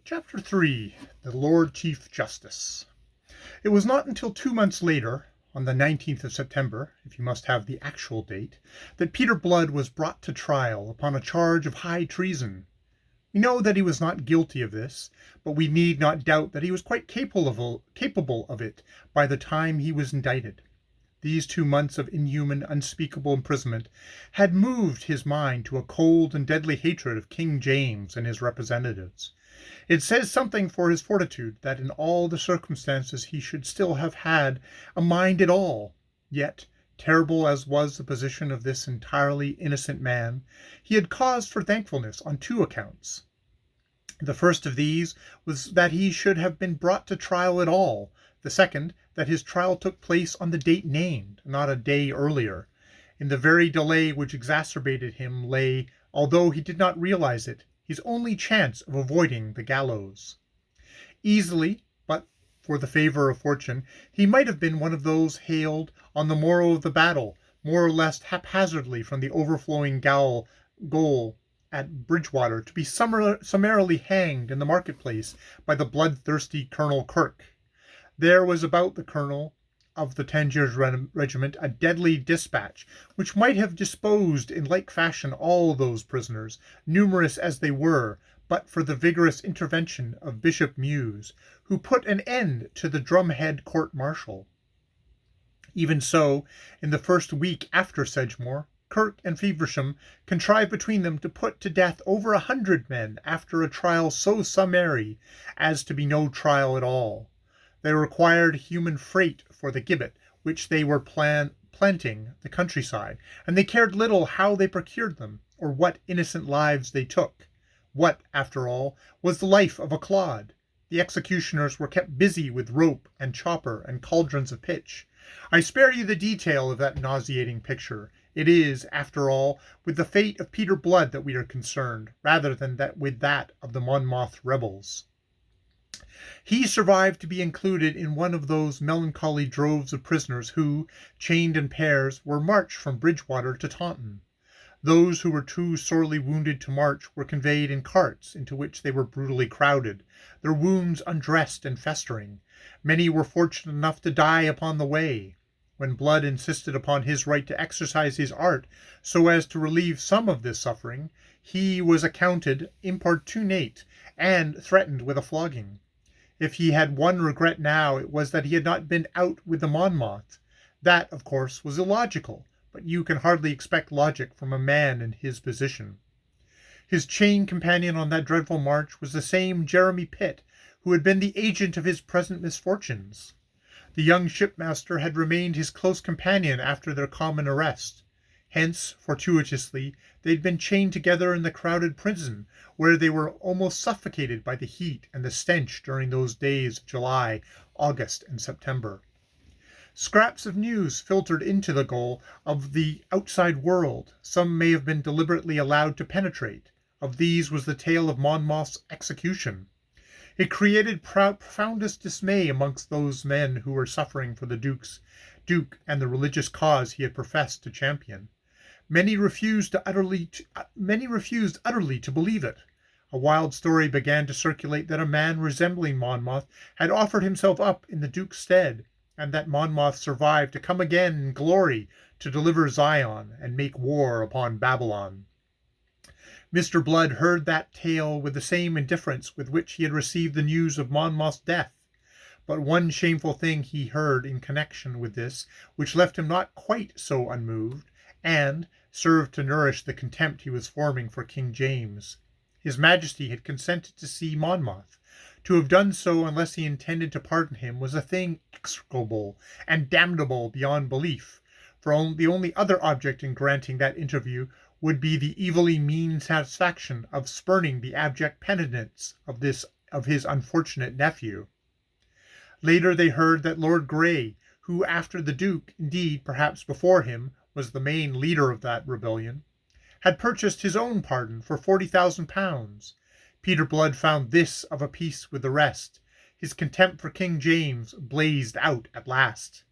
Chapter 3. The Lrd Chf Jstc. It was not until 2 months later, on the 19th of September, if you must have the actual date, that Peter Blood was brought to trial upon a charge of high treason. We know that he was not guilty of this, but we need not doubt that he was quite capable of it by the time he was indicted. These 2 months of inhuman, unspeakable imprisonment had moved his mind to a cold and deadly hatred of King James and his representatives. It says something for his fortitude that in all the circumstances he should still have had a mind at all. Yet, terrible as was the position of this entirely innocent man, he had cause for thankfulness on 2 accounts. The first of these was that he should have been brought to trial at all. The second, that his trial took place on the date named, not a day earlier. In the very delay which exacerbated him lay, although he did not realize it, his only chance of avoiding the gallows. Easily, but for the favor of fortune, he might have been one of those hailed on the morrow of the battle, more or less haphazardly from the overflowing goal at Bridgewater, to be summarily hanged in the marketplace by the bloodthirsty Colonel Kirke. There was about the colonel of the Tangiers regiment a deadly dispatch, which might have disposed in like fashion all those prisoners, numerous as they were, but for the vigorous intervention of Bishop Muse, who put an end to the drumhead court-martial. Even so, in the first week after Sedgemoor, Kirke and Feversham contrived between them to put to death over 100 men after a trial so summary as to be no trial at all. They required human freight for the gibbet, which they were planting the countryside, and they cared little how they procured them, or what innocent lives they took. What, after all, was the life of a clod? The executioners were kept busy with rope and chopper and cauldrons of pitch. I spare you the detail of that nauseating picture. It is, after all, with the fate of Peter Blood that we are concerned, rather than with that of the Monmouth rebels. He survived to be included in one of those melancholy droves of prisoners who, chained in pairs, were marched from Bridgewater to Taunton. Those who were too sorely wounded to march were conveyed in carts, into which they were brutally crowded, their wounds undressed and festering. Many were fortunate enough to die upon the way. When Blood insisted upon his right to exercise his art so as to relieve some of this suffering, he was accounted importunate and threatened with a flogging. If he had one regret now, it was that he had not been out with the Monmouth. That, of course, was illogical, but you can hardly expect logic from a man in his position. His chain companion on that dreadful march was the same Jeremy Pitt who had been the agent of his present misfortunes. The young shipmaster had remained his close companion after their common arrest. Hence, fortuitously, they had been chained together in the crowded prison, where they were almost suffocated by the heat and the stench during those days of July, August, and September. Scraps of news filtered into the gaol of the outside world. Some may have been deliberately allowed to penetrate. Of these was the tale of Monmouth's execution. It created profoundest dismay amongst those men who were suffering for the Duke and the religious cause he had professed to champion. Many refused utterly to believe it. A wild story began to circulate that a man resembling Monmouth had offered himself up in the Duke's stead, and that Monmouth survived to come again in glory to deliver Zion and make war upon Babylon. Mr. Blood heard that tale with the same indifference with which he had received the news of Monmouth's death. But one shameful thing he heard in connection with this, which left him not quite so unmoved, and served to nourish the contempt he was forming for King James. His Majesty had consented to see Monmouth. To have done so unless he intended to pardon him was a thing execrable and damnable beyond belief, for the only other object in granting that interview would be the evilly mean satisfaction of spurning the abject penitence of his unfortunate nephew. Later they heard that Lord Grey, who after the Duke, indeed perhaps before him, was the main leader of that rebellion, had purchased his own pardon for £40,000. Peter Blood found this of a piece with the rest. His contempt for King James blazed out at last.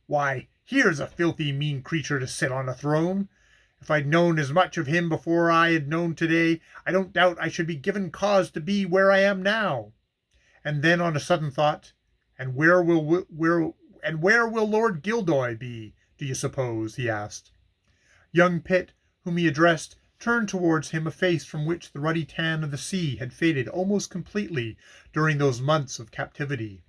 "Why, here's a filthy mean creature to sit on a throne!" If I'd known as much of him before I had known today, I don't doubt I should be given cause to be where I am now. And then on a sudden thought, and where will Lord Gildoy be, do you suppose? He asked. Young Pitt, whom he addressed, turned towards him a face from which the ruddy tan of the sea had faded almost completely during those months of captivity.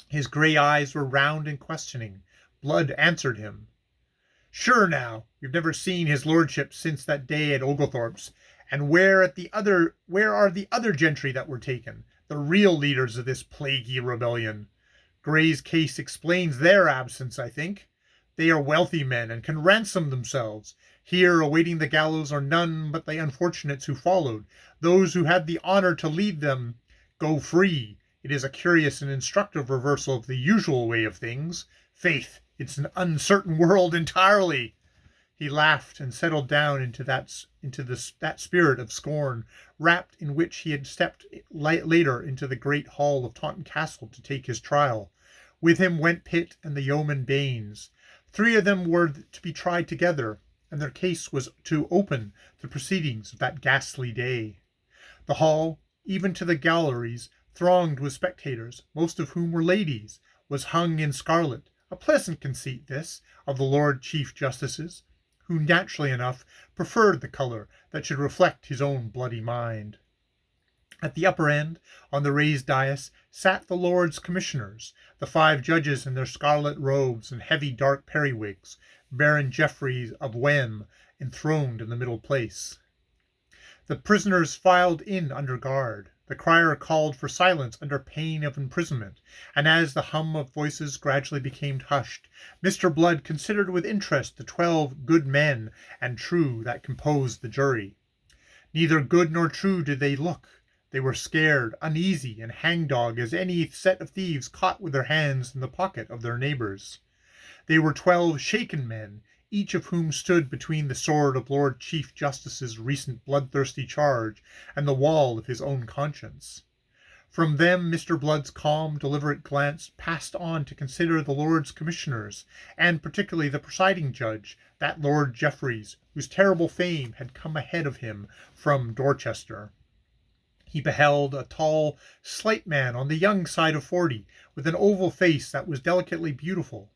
His grey eyes were round and questioning. Blood answered him. Sure now, you've never seen his lordship since that day at Oglethorpe's. And where are the other gentry that were taken, the real leaders of this plaguey rebellion? Grey's case explains their absence, I think. They are wealthy men and can ransom themselves. Here, awaiting the gallows, are none but the unfortunates who followed. Those who had the honour to lead them go free. It is a curious and instructive reversal of the usual way of things. Faith, it's an uncertain world entirely. He laughed and settled down into that spirit of scorn, wrapped in which he had stepped later into the great hall of Taunton Castle to take his trial. With him went Pitt and the yeoman Baines. 3 of them were to be tried together, and their case was to open the proceedings of that ghastly day. The hall, even to the galleries, thronged with spectators, most of whom were ladies, was hung in scarlet, a pleasant conceit this, of the Lord Chief Justice's, who naturally enough preferred the colour that should reflect his own bloody mind. At the upper end, on the raised dais, sat the Lords Commissioners, the 5 judges in their scarlet robes and heavy dark periwigs, Baron Geoffrey of Wem enthroned in the middle place. The prisoners filed in under guard. The crier called for silence under pain of imprisonment, and as the hum of voices gradually became hushed, Mr. Blood considered with interest the 12 good men and true that composed the jury. Neither good nor true did they look. They were scared, uneasy, and hangdog as any set of thieves caught with their hands in the pocket of their neighbours. They were 12 shaken men, each of whom stood between the sword of Lord Chief Justice's recent bloodthirsty charge and the wall of his own conscience. From them Mr. Blood's calm, deliberate glance passed on to consider the Lords Commissioners, and particularly the presiding judge, that Lord Jeffreys, whose terrible fame had come ahead of him from Dorchester. He beheld a tall, slight man on the young side of 40, with an oval face that was delicately beautiful.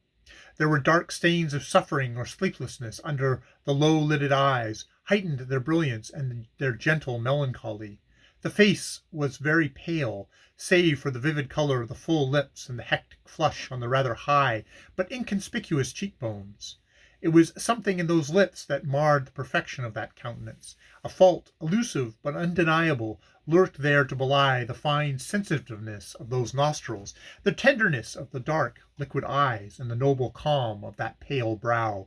There were dark stains of suffering or sleeplessness under the low-lidded eyes, heightened their brilliance and their gentle melancholy. The face was very pale, save for the vivid colour of the full lips and the hectic flush on the rather high but inconspicuous cheekbones. It was something in those lips that marred the perfection of that countenance. A fault, elusive but undeniable, lurked there to belie the fine sensitiveness of those nostrils, the tenderness of the dark, liquid eyes, and the noble calm of that pale brow.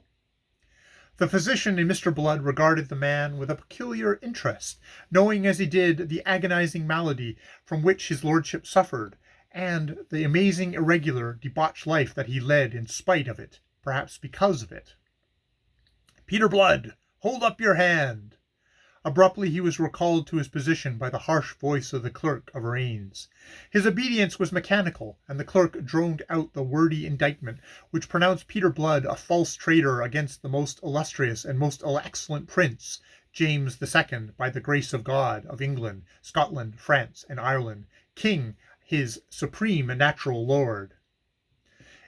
The physician in Mr. Blood regarded the man with a peculiar interest, knowing as he did the agonizing malady from which his lordship suffered, and the amazing, irregular, debauched life that he led in spite of it, perhaps because of it. "Peter Blood, hold up your hand." Abruptly he was recalled to his position by the harsh voice of the clerk of arraigns. His obedience was mechanical, and the clerk droned out the wordy indictment which pronounced Peter Blood a false traitor against the most illustrious and most excellent prince, James II, by the grace of God, of England, Scotland, France, and Ireland, king, his supreme and natural lord.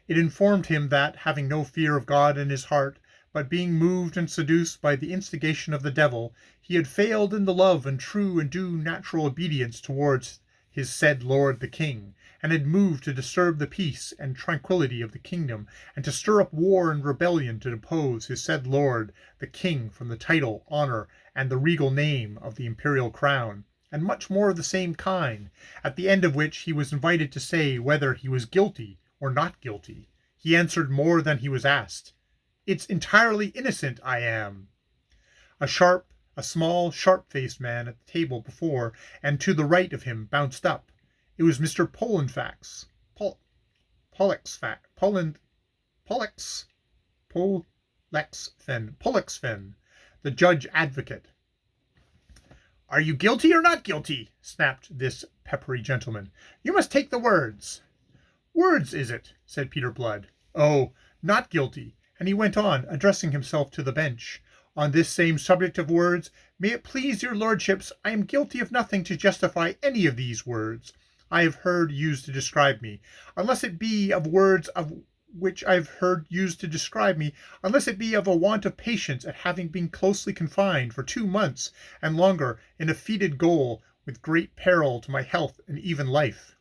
It informed him that, having no fear of God in his heart, but being moved and seduced by the instigation of the devil, he had failed in the love and true and due natural obedience towards his said lord the king, and had moved to disturb the peace and tranquillity of the kingdom, and to stir up war and rebellion to depose his said lord the king from the title, honour, and the regal name of the imperial crown, and much more of the same kind, at the end of which he was invited to say whether he was guilty or not guilty. He answered more than he was asked. "It's entirely innocent I am." A small, sharp-faced man at the table before and to the right of him bounced up. It was Mr. Pollexfen, the judge advocate. "Are you guilty or not guilty?" snapped this peppery gentleman. "You must take the words." "Words, is it?" said Peter Blood. "Oh, not guilty." And he went on, addressing himself to the bench. On this same subject of words, may it please your lordships, I am guilty of nothing to justify any of these words I have heard used to describe me, unless it be of words of which I have heard used to describe me, unless it be of a want of patience at having been closely confined for 2 months and longer in a fetid gaol, with great peril to my health and even life.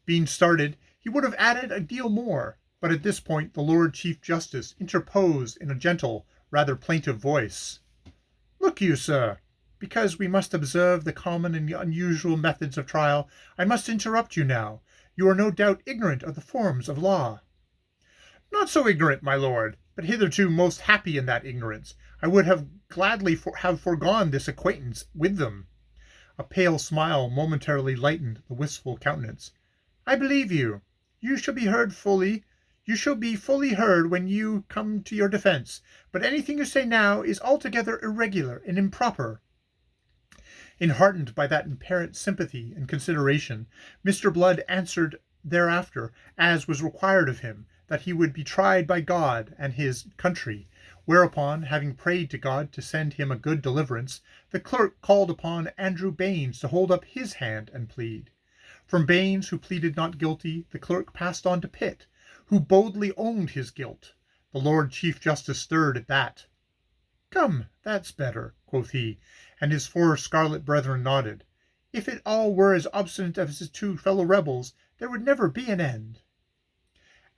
Being started, he would have added a deal more, but at this point the Lord Chief Justice interposed in a gentle, rather plaintive voice. Look you, sir, because we must observe the common and unusual methods of trial, I must interrupt you now. You are no doubt ignorant of the forms of law. Not so ignorant, my lord, but hitherto most happy in that ignorance. I would have gladly have foregone this acquaintance with them. A pale smile momentarily lightened the wistful countenance. I believe you. You shall be heard fully. You shall be fully heard when you come to your defence, but anything you say now is altogether irregular and improper. Enheartened by that apparent sympathy and consideration, Mr. Blood answered thereafter, as was required of him, that he would be tried by God and his country, whereupon, having prayed to God to send him a good deliverance, the clerk called upon Andrew Baines to hold up his hand and plead. From Baines, who pleaded not guilty, the clerk passed on to Pitt, who boldly owned his guilt. The Lord Chief Justice stirred at that. Come, that's better, quoth he, and his 4 scarlet brethren nodded. If it all were as obstinate as his 2 fellow rebels, there would never be an end.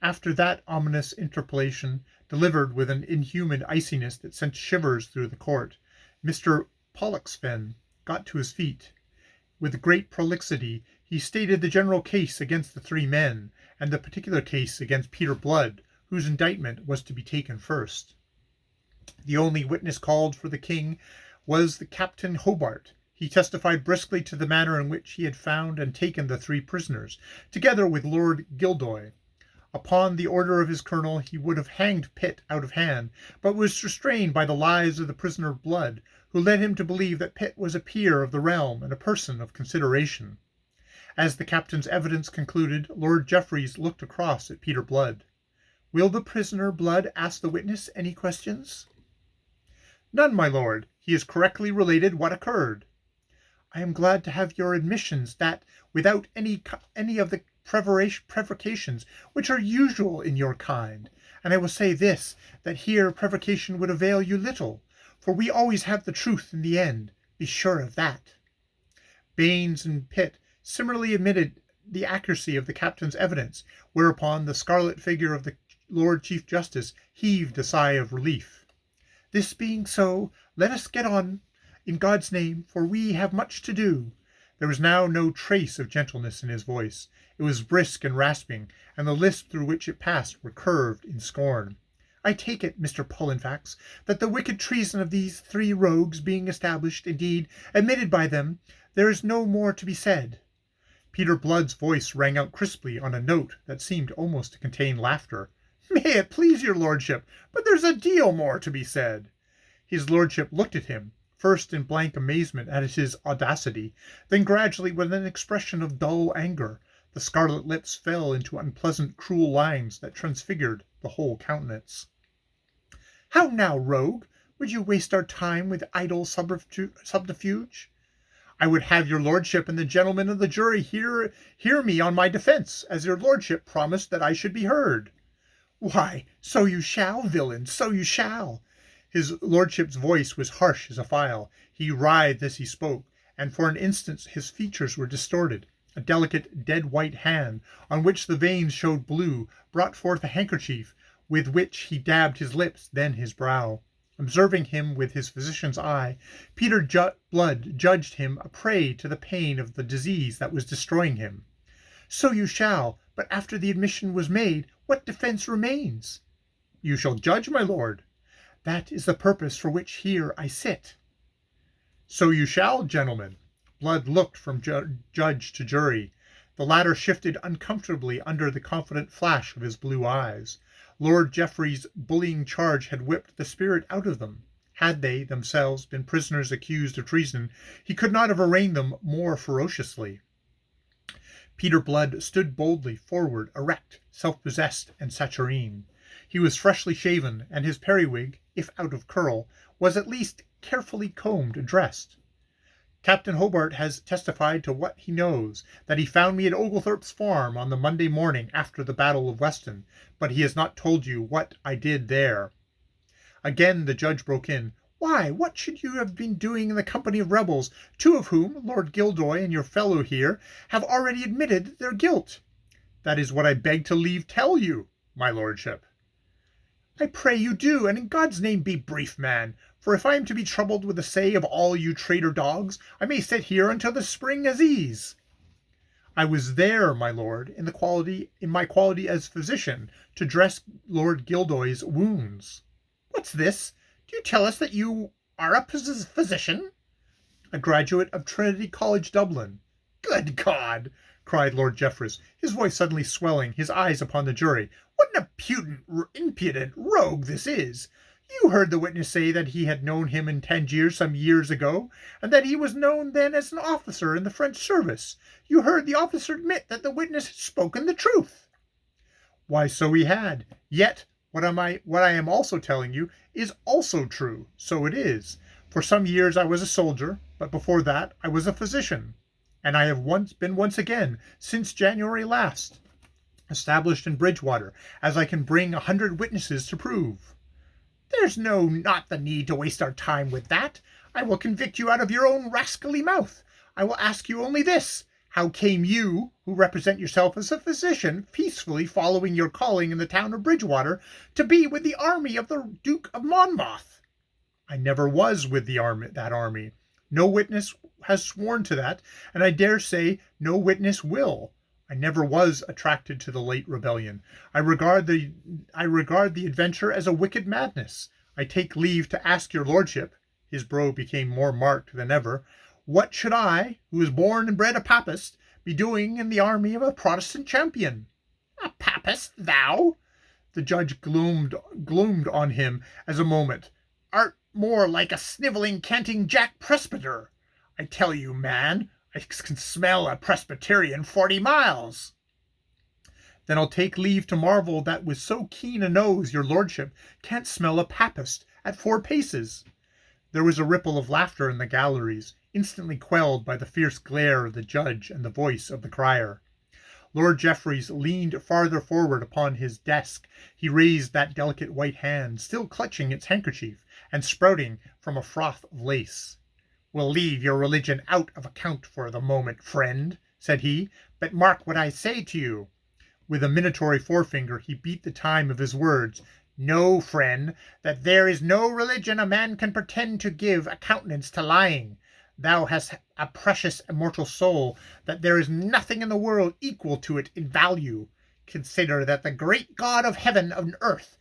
After that ominous interpolation, delivered with an inhuman iciness that sent shivers through the court, Mr. Pollexfen got to his feet. With great prolixity he stated the general case against the 3 men, and the particular case against Peter Blood, whose indictment was to be taken first. The only witness called for the king was the Captain Hobart. He testified briskly to the manner in which he had found and taken the 3 prisoners, together with Lord Gildoy. Upon the order of his colonel he would have hanged Pitt out of hand, but was restrained by the lies of the prisoner Blood, who led him to believe that Pitt was a peer of the realm and a person of consideration. As the captain's evidence concluded, Lord Jeffreys looked across at Peter Blood. Will the prisoner Blood ask the witness any questions? None, my lord. He has correctly related what occurred. I am glad to have your admissions that, without any of the prevarications which are usual in your kind, and I will say this, that here prevarication would avail you little, for we always have the truth in the end, be sure of that. Baines and Pitt similarly admitted the accuracy of the captain's evidence, whereupon the scarlet figure of the Lord Chief Justice heaved a sigh of relief. This being so, let us get on, in God's name, for we have much to do. There was now no trace of gentleness in his voice. It was brisk and rasping, and the lips through which it passed were curved in scorn. I take it, Mr. Pollexfen, that the wicked treason of these 3 rogues being established, indeed, admitted by them, there is no more to be said. Peter Blood's voice rang out crisply on a note that seemed almost to contain laughter. May it please your lordship, but there's a deal more to be said. His lordship looked at him, first in blank amazement at his audacity, then gradually with an expression of dull anger. The scarlet lips fell into unpleasant, cruel lines that transfigured the whole countenance. How now, rogue? Would you waste our time with idle subterfuge? I would have your lordship and the gentlemen of the jury hear me on my defence, as your lordship promised that I should be heard. Why, so you shall, villain, so you shall. His lordship's voice was harsh as a file. He writhed as he spoke, and for an instant his features were distorted. A delicate, dead-white hand, on which the veins showed blue, brought forth a handkerchief, with which he dabbed his lips, then his brow. Observing him with his physician's eye, Peter Blood judged him a prey to the pain of the disease that was destroying him. So you shall, but after the admission was made, what defence remains? You shall judge, my lord. That is the purpose for which here I sit. So you shall, gentlemen. Blood looked from judge to jury. The latter shifted uncomfortably under the confident flash of his blue eyes. Lord Jeffreys' bullying charge had whipped the spirit out of them. Had they, themselves, been prisoners accused of treason, he could not have arraigned them more ferociously. Peter Blood stood boldly forward, erect, self-possessed, and saturnine. He was freshly shaven, and his periwig, if out of curl, was at least carefully combed and dressed. Captain Hobart has testified to what he knows, that he found me at Oglethorpe's farm on the Monday morning after the Battle of Weston, but he has not told you what I did there." Again the judge broke in. "Why, what should you have been doing in the company of rebels, two of whom, Lord Gildoy and your fellow here, have already admitted their guilt?" "That is what I beg to leave tell you, my lordship." "I pray you do, and in God's name be brief, man, for if I am to be troubled with the say of all you traitor dogs, I may sit here until the spring Aziz." "I was there, my lord, in my quality as physician, to dress Lord Gildoy's wounds." "What's this? Do you tell us that you are a physician?" "A graduate of Trinity College, Dublin." "Good God!" cried Lord Jeffreys, his voice suddenly swelling, his eyes upon the jury. "What an impudent rogue this is! You heard the witness say that he had known him in Tangier some years ago, and that he was known then as an officer in the French service. You heard the officer admit that the witness had spoken the truth." "Why, so he had. Yet what I am also telling you is also true. So it is. For some years I was a soldier, but before that I was a physician, and I have once again, since January last, established in Bridgewater, as I can bring 100 witnesses to prove." "There's not the need to waste our time with that. I will convict you out of your own rascally mouth. I will ask you only this. How came you, who represent yourself as a physician, peacefully following your calling in the town of Bridgewater, to be with the army of the Duke of Monmouth?" "I never was with that army. No witness has sworn to that, and I dare say no witness will. I never was attracted to the late rebellion. I regard the adventure as a wicked madness. I take leave to ask your lordship," his brow became more marked than ever, "what should I, who was born and bred a Papist, be doing in the army of a Protestant champion?" "A Papist, thou?" The judge gloomed on him as a moment. "Art more like a snivelling, canting Jack Presbyter. I tell you, man, I can smell a Presbyterian 40 miles. "Then I'll take leave to marvel that with so keen a nose your lordship can't smell a Papist at 4 paces." There was a ripple of laughter in the galleries, instantly quelled by the fierce glare of the judge and the voice of the crier. Lord Jeffreys leaned farther forward upon his desk. He raised that delicate white hand, still clutching its handkerchief, and sprouting from a froth of lace. "We'll leave your religion out of account for the moment, friend," said he, "but mark what I say to you." With a minatory forefinger he beat the time of his words. "Know, friend, that there is no religion a man can pretend to give a countenance to lying. Thou hast a precious immortal soul, that there is nothing in the world equal to it in value. Consider that the great God of heaven and earth,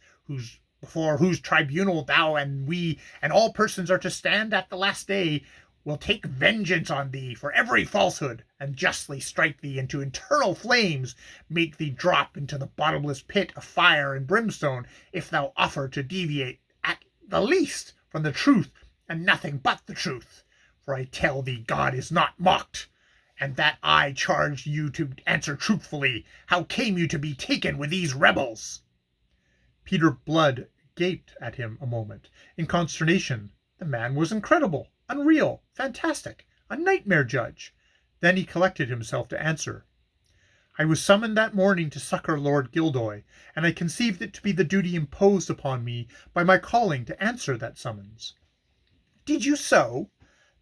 before whose tribunal thou and we and all persons are to stand at the last day, will take vengeance on thee for every falsehood, and justly strike thee into eternal flames, make thee drop into the bottomless pit of fire and brimstone, if thou offer to deviate at the least from the truth and nothing but the truth. For I tell thee God is not mocked, and that I charge you to answer truthfully. How came you to be taken with these rebels?" Peter Blood gaped at him a moment, in consternation. The man was incredible, unreal, fantastic, a nightmare judge. Then he collected himself to answer. "I was summoned that morning to succor Lord Gildoy, and I conceived it to be the duty imposed upon me by my calling to answer that summons." "Did you so?"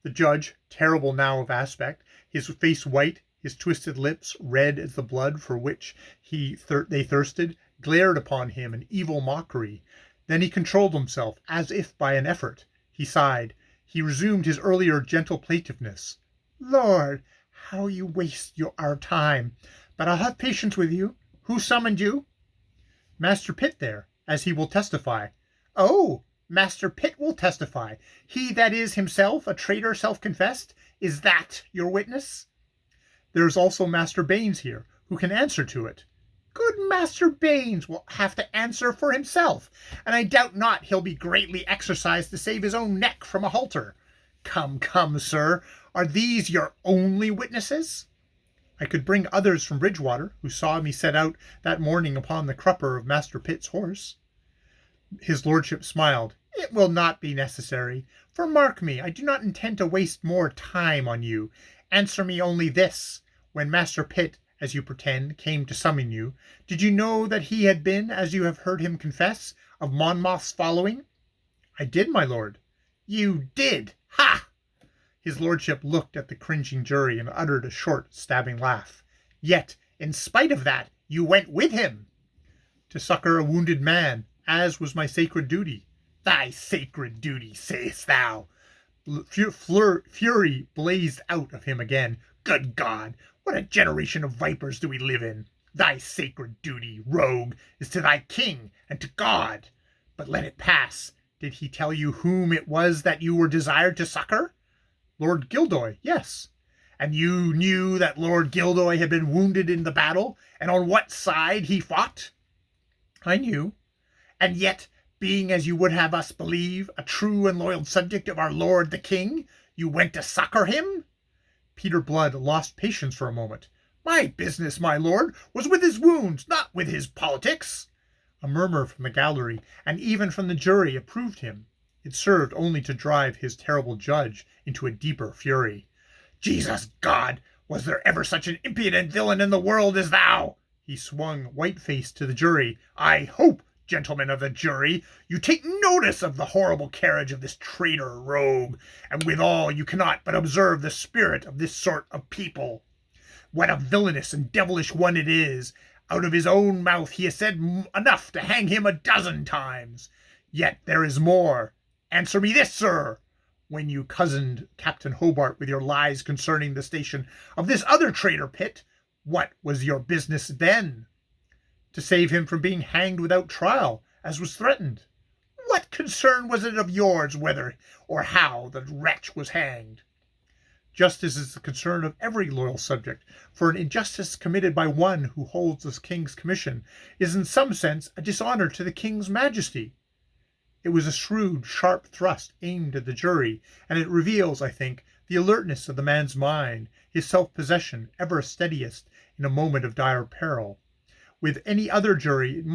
The judge, terrible now of aspect, his face white, his twisted lips red as the blood for which they thirsted, glared upon him in evil mockery. Then he controlled himself, as if by an effort. He sighed. He resumed his earlier gentle plaintiveness. "Lord, how you waste our time! But I'll have patience with you. Who summoned you?" "Master Pitt there, as he will testify." "Oh, Master Pitt will testify. He that is himself a traitor self-confessed? Is that your witness?" "There is also Master Baines here, who can answer to it." "Good Master Baines will have to answer for himself, and I doubt not he'll be greatly exercised to save his own neck from a halter. Come, come, sir, are these your only witnesses?" "I could bring others from Bridgewater, who saw me set out that morning upon the crupper of Master Pitt's horse." His lordship smiled. It will not be necessary, for mark me, I do not intend to waste more time on you. Answer me only this. When Master Pitt, as you pretend, came to summon you, did you know that he had been, as you have heard him confess, of Monmouth's following? I did, my lord. You did! Ha! His lordship looked at the cringing jury and uttered a short, stabbing laugh. Yet, in spite of that, you went with him. To succor a wounded man, as was my sacred duty. Thy sacred duty, sayest thou? Fury blazed out of him again. Good God, what a generation of vipers do we live in! Thy sacred duty, rogue, is to thy king and to God. But let it pass. Did he tell you whom it was that you were desired to succor? Lord Gildoy, yes. And you knew that Lord Gildoy had been wounded in the battle, and on what side he fought? I knew. And yet, being, as you would have us believe, a true and loyal subject of our lord the king, you went to succor him? Peter Blood lost patience for a moment. My business, my lord, was with his wounds, not with his politics. A murmur from the gallery, and even from the jury, approved him. It served only to drive his terrible judge into a deeper fury. Jesus God, was there ever such an impudent villain in the world as thou? He swung white-faced to the jury. I hope, gentlemen of the jury, you take notice of the horrible carriage of this traitor rogue, and withal you cannot but observe the spirit of this sort of people. What a villainous and devilish one it is! Out of his own mouth he has said enough to hang him 12 times. Yet there is more. Answer me this, sir. When you cozened Captain Hobart with your lies concerning the station of this other traitor Pitt, what was your business then? To save him from being hanged without trial, as was threatened. What concern was it of yours whether or how the wretch was hanged? Justice is the concern of every loyal subject, for an injustice committed by one who holds the king's commission is in some sense a dishonor to the king's majesty. It was a shrewd, sharp thrust aimed at the jury, and it reveals, I think, the alertness of the man's mind, his self-possession, ever steadiest in a moment of dire peril. With any other jury, it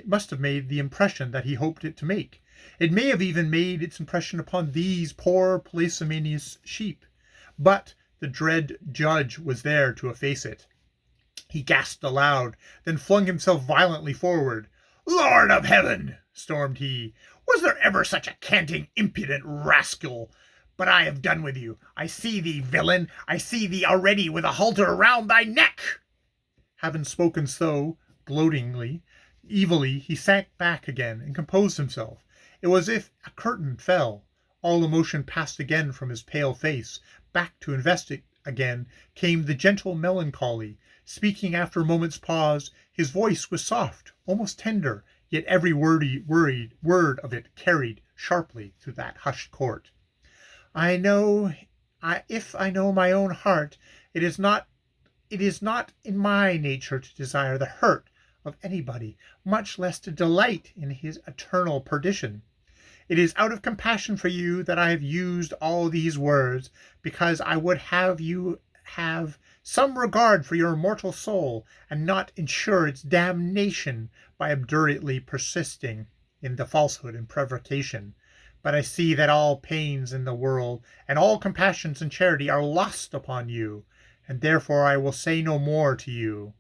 must have made the impression that he hoped it to make. It may have even made its impression upon these poor parsimonious sheep. But the dread judge was there to efface it. He gasped aloud, then flung himself violently forward. Lord of heaven, stormed he, was there ever such a canting, impudent rascal? But I have done with you. I see thee, villain. I see thee already with a halter around thy neck. Having spoken so, gloatingly, evilly, he sank back again and composed himself. It was as if a curtain fell. All emotion passed again from his pale face. Back to invest it again came the gentle melancholy. Speaking after a moment's pause, his voice was soft, almost tender, yet every word of it carried sharply through that hushed court. If I know my own heart, it is not in my nature to desire the hurt of anybody, much less to delight in his eternal perdition. It is out of compassion for you that I have used all these words, because I would have you have some regard for your immortal soul, and not ensure its damnation by obdurately persisting in the falsehood and prevarication. But I see that all pains in the world, and all compassions and charity are lost upon you, and therefore I will say no more to you.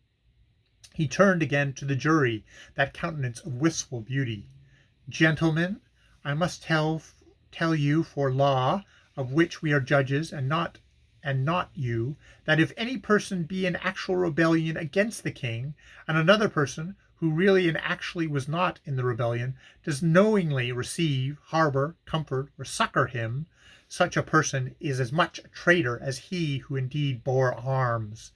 He turned again to the jury, that countenance of wistful beauty. Gentlemen, I must tell you for law, of which we are judges, and not you, that if any person be in actual rebellion against the king, and another person, who really and actually was not in the rebellion, does knowingly receive, harbor, comfort, or succor him, such a person is as much a traitor as he who indeed bore arms.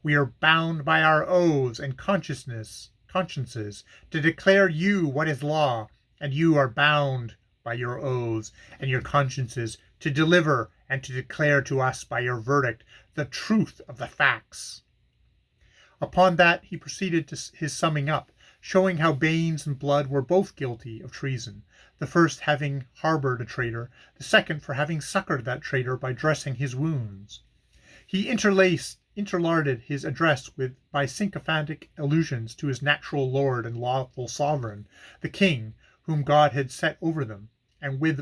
We are bound by our oaths and consciences to declare you what is law, and you are bound by your oaths and your consciences to deliver and to declare to us by your verdict the truth of the facts. Upon that he proceeded to his summing up, showing how Baines and Blood were both guilty of treason, the first having harbored a traitor, the second for having succored that traitor by dressing his wounds. He interlarded his address by sycophantic allusions to his natural lord and lawful sovereign, the king, whom God had set over them, and with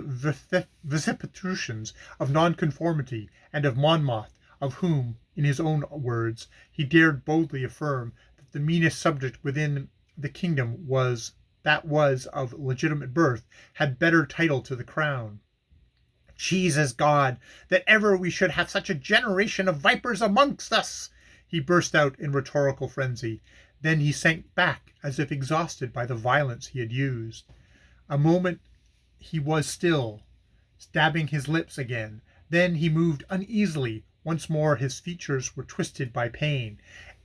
vicissitudes of nonconformity and of Monmouth, of whom, in his own words, he dared boldly affirm that the meanest subject within the kingdom was of legitimate birth, had better title to the crown. Jesus God, that ever we should have such a generation of vipers amongst us! He burst out in rhetorical frenzy. Then he sank back as if exhausted by the violence he had used. A moment he was still, dabbing his lips again. Then he moved uneasily. Once more his features were twisted by pain,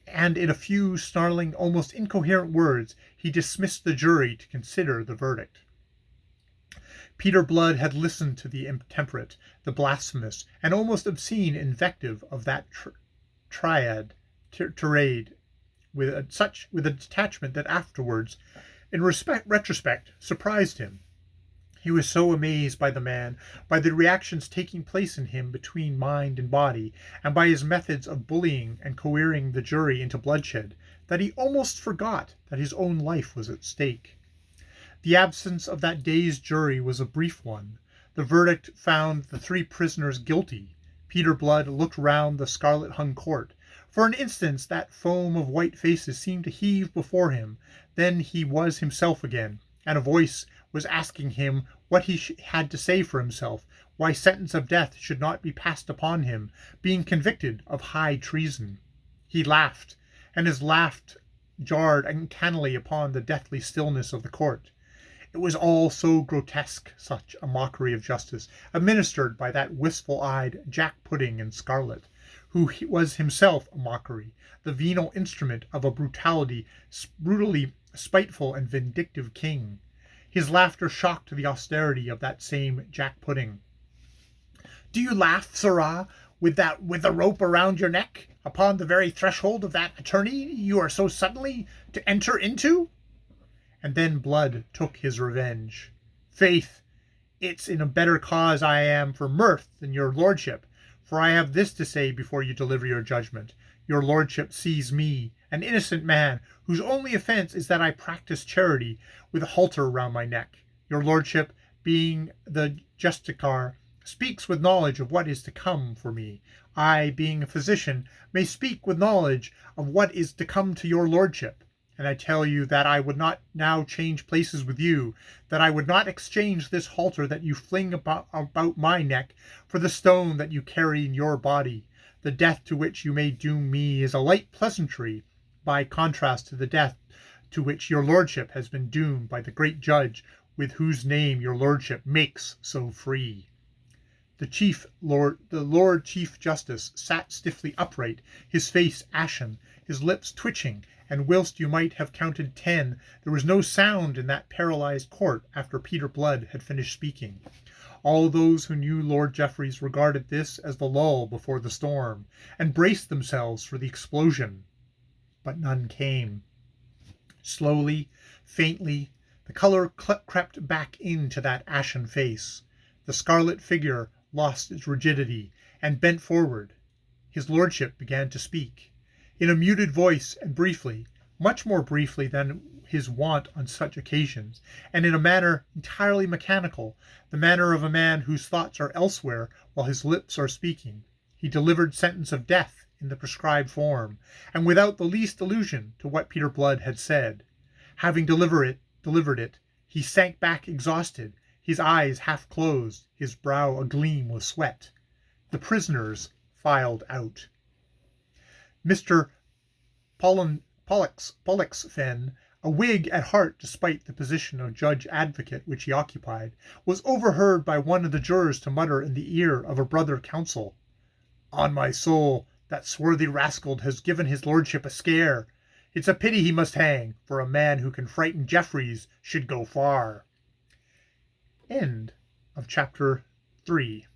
and in a few snarling, almost incoherent words, he dismissed the jury to consider the verdict. Peter Blood had listened to the intemperate, the blasphemous, and almost obscene invective of that tirade with a detachment that afterwards, in retrospect, surprised him. He was so amazed by the man, by the reactions taking place in him between mind and body, and by his methods of bullying and coercing the jury into bloodshed, that he almost forgot that his own life was at stake. The absence of that day's jury was a brief one. The verdict found the 3 prisoners guilty. Peter Blood looked round the scarlet-hung court. For an instant that foam of white faces seemed to heave before him. Then he was himself again, and a voice was asking him what he had to say for himself, why sentence of death should not be passed upon him, being convicted of high treason. He laughed, and his laugh jarred uncannily upon the deathly stillness of the court. It was all so grotesque, such a mockery of justice, administered by that wistful-eyed Jack-pudding in scarlet, who was himself a mockery, the venal instrument of a brutally spiteful and vindictive king. His laughter shocked the austerity of that same Jack-pudding. "Do you laugh, sirrah, with the rope around your neck, upon the very threshold of that attorney you are so suddenly to enter into?" And then Blood took his revenge. "Faith, it's in a better cause I am for mirth than your lordship, for I have this to say before you deliver your judgment. Your lordship sees me, an innocent man, whose only offence is that I practice charity with a halter round my neck. Your lordship, being the justiciar, speaks with knowledge of what is to come for me. I, being a physician, may speak with knowledge of what is to come to your lordship. And I tell you that I would not now change places with you, that I would not exchange this halter that you fling about my neck for the stone that you carry in your body. The death to which you may doom me is a light pleasantry, by contrast to the death to which your lordship has been doomed by the great judge with whose name your lordship makes so free." The Lord Chief Justice sat stiffly upright, his face ashen, his lips twitching, and whilst you might have counted 10, there was no sound in that paralyzed court after Peter Blood had finished speaking. All those who knew Lord Jeffreys regarded this as the lull before the storm, and braced themselves for the explosion. But none came. Slowly, faintly, the colour crept back into that ashen face. The scarlet figure lost its rigidity, and bent forward. His lordship began to speak, in a muted voice and briefly, much more briefly than his wont on such occasions, and in a manner entirely mechanical, the manner of a man whose thoughts are elsewhere while his lips are speaking. He delivered sentence of death in the prescribed form, and without the least allusion to what Peter Blood had said. Having delivered it, he sank back exhausted, his eyes half closed, his brow agleam with sweat. The prisoners filed out. Mr. Pollexfen, a Whig at heart despite the position of judge-advocate which he occupied, was overheard by one of the jurors to mutter in the ear of a brother counsel, "On my soul, that swarthy rascal has given his lordship a scare. It's a pity he must hang, for a man who can frighten Jeffreys should go far." End of chapter 3.